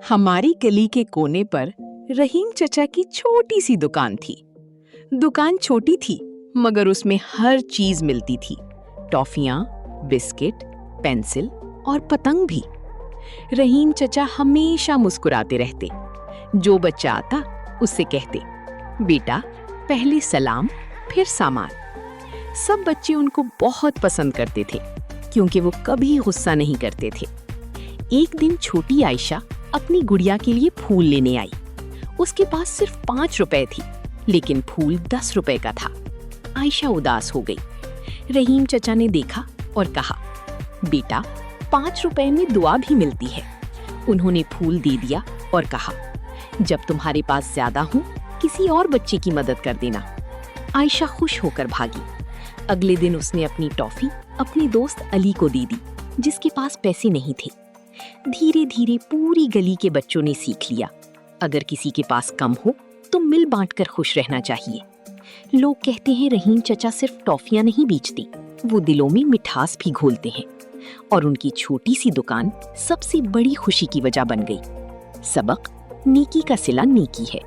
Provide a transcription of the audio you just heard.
हमारी गली के कोने पर रहीम चचा की छोटी सी दुकान थी। दुकान छोटी थी मगर उसमें हर चीज मिलती थी, टॉफियां, बिस्किट, पेंसिल और पतंग भी। रहीम चचा हमेशा मुस्कुराते रहते। जो बच्चा आता उससे कहते, बेटा पहले सलाम फिर सामान। सब बच्चे उनको बहुत पसंद करते थे क्योंकि वो कभी गुस्सा नहीं करते थे। एक दिन छोटी आयशा अपनी गुड़िया के लिए फूल लेने आई। उसके पास सिर्फ 5 रुपए थी, लेकिन फूल 10 रुपए का था। आयशा उदास हो गई। रहीम चचा ने देखा और कहा, बेटा 5 रुपए में दुआ भी मिलती है। उन्होंने फूल दे दिया और कहा, जब तुम्हारे पास ज्यादा हो किसी और बच्चे की मदद कर देना। आयशा खुश होकर भागी। अगले दिन उसने अपनी टॉफी अपने दोस्त अली को दे दी, जिसके पास पैसे नहीं थे। धीरे धीरे पूरी गली के बच्चों ने सीख लिया, अगर किसी के पास कम हो तो मिल बांटकर खुश रहना चाहिए। लोग कहते हैं रहीम चचा सिर्फ टॉफियां नहीं बेचते, वो दिलों में मिठास भी घोलते हैं। और उनकी छोटी सी दुकान सबसे बड़ी खुशी की वजह बन गई। सबक, नेकी का सिला नेकी है।